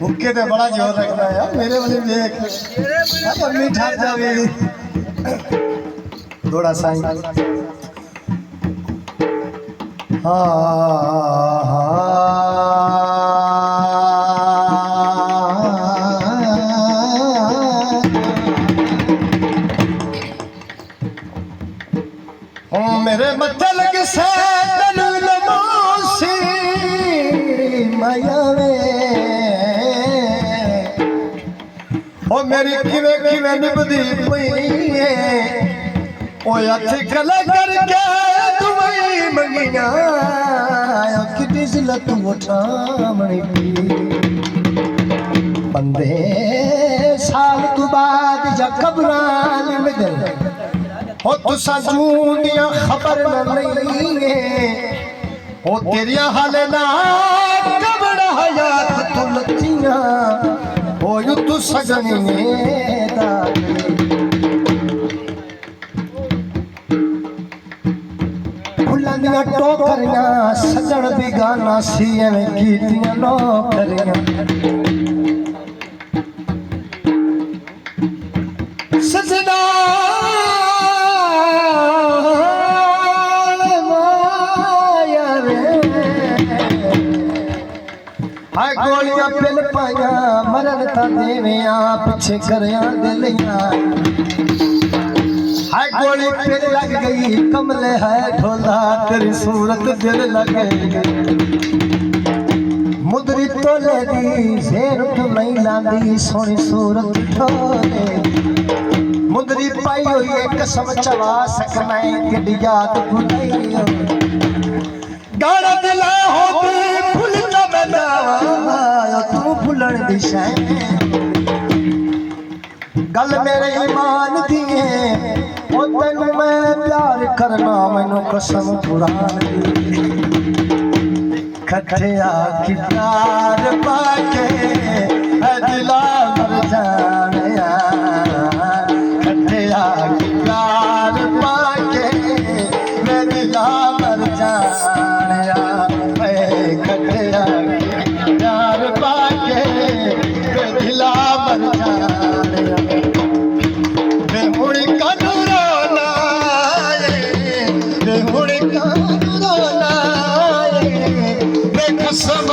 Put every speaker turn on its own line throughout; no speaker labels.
हुक्के ते बड़ा जोर रखता है यार मेरे वाले देख अम्मी ठाक जावे थोड़ा सा मेरे मत्थे लगे सैतन नमोसी माया वे ओ मेरी किवे किवे निभदी पई ओ हथ गला करके तुम्हें मंगिया कितनी जिल्लत उठावणी बंदे साल तो बाद या कब्रान में दिल ओ तुसा जूंदियां खबर नहीं ओ तेरिया हाल ना कबड़ हयात तू लतियां ओ यू तू सजनी दा फुल्लां टोकरियां सजन बिगाना सी एवें कीतियां नौकरियां सजना हाय गोलियां पिल पाया मरन ता देवियां पीछे करया दिलियां हाय गोली पिल लग गई कमले है ढोला तेरी सूरत दिल लग गई मुदरी तोले दी शेर तू नहीं लांदी सोनी सूरत ढोले मुदरी पाई हुई कसम चवा सकना कि याद भुलाई गाना दिला हो फुलता बनावा तू फुलन दिशा गल मेरे ईमान दी है ओ तेनू मैं प्यार करना मैनू कसम कुरान दी कठिया की प्यार पाके है दिला मर जाने कठिया की प्यार पाके मैं दिला मर जाने कठिया की प्यार पाके मैं दिला मर जाने मैं मुड़ी कदू रोना मैं मुड़ी कदू रोना मैं कसम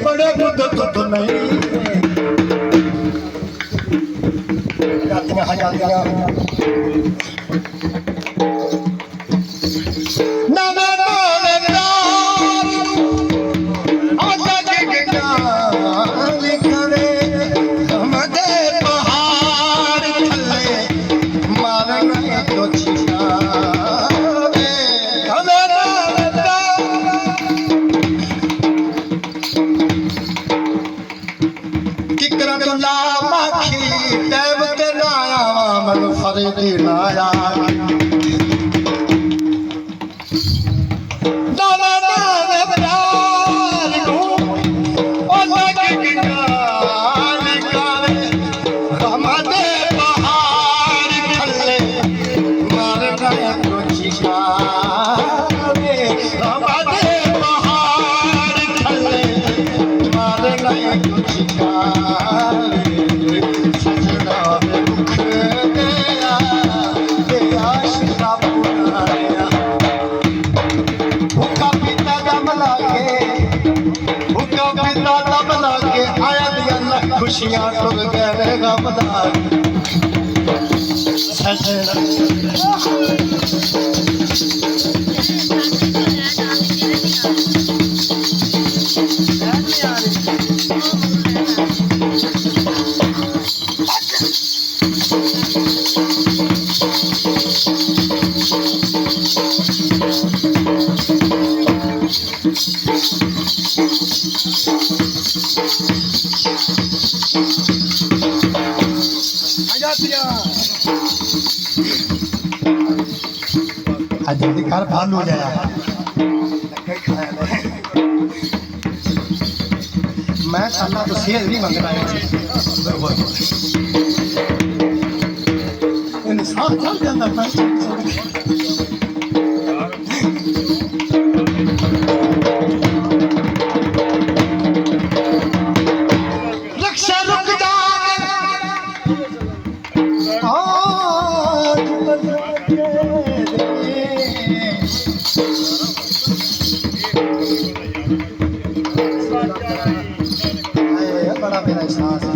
बड़े मुद्दत तो नहीं जातियां फरीदी नाया दादा दादा प्यार को ओ लगे गाल गाले हमारे पहाड़ खल्ले मारना तो चिकारे हमारे पहाड़ खल्ले मारना तो चिकारे सजना मुख खुशियां टुर गए गमदार सजना जल्दी कर भालू हो जाया मैं साला तो सेहत नहीं मंगता इंसान चल जाता रक्षा रुक जा बड़ा मेरा एहसास है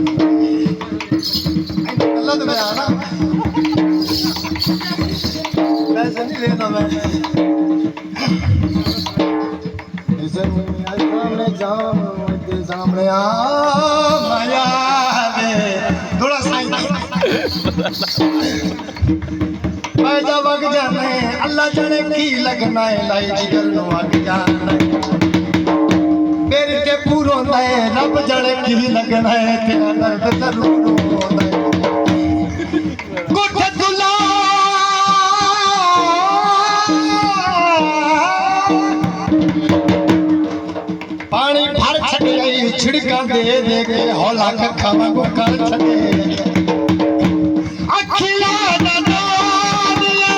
अल्लाह तो मैं आना पैसे नहीं लेता मैं सामने जाम सामने आ माया थोड़ा साइन मैं जब वग जाने अल्लाह जाने की लगना है लाई जिगर नो वग जाना मेरे के पूरो नए रब जाने की लगना है तेरा दर्द जरूर होना है गुठ दुला पानी भर छक गई छिड़का दे दे के हौला कखा वांगू कर छके अखिला दा दुनिया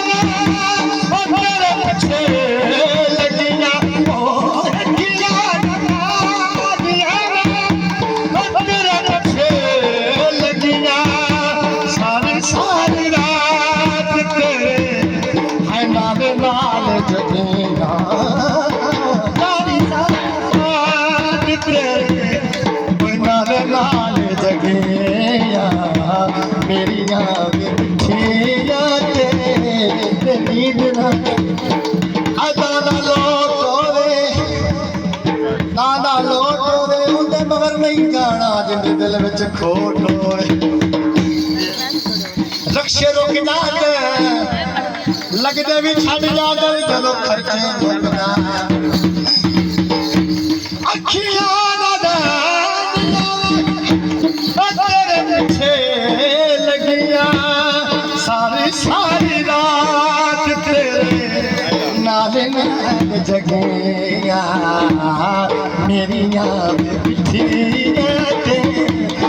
ओ तेरे पीछे लगिया ओ अखिला दा दुनिया ओ तेरे पीछे लगिया सारी सारी रात तेरे है नाले नाल जगिया लाल जगिया मेरिया मिठिया तेरे नींद ना दादा लोटोरे उनके मगर नहीं जाना जिंदे दिल विच खोट होए रक्षे रुक जाते लगते भी छड़ जाते जदों खर्चे मुक जाते अखियां सारी सारी रात तेरे नाले नाल जगिया मेरिया पिठिया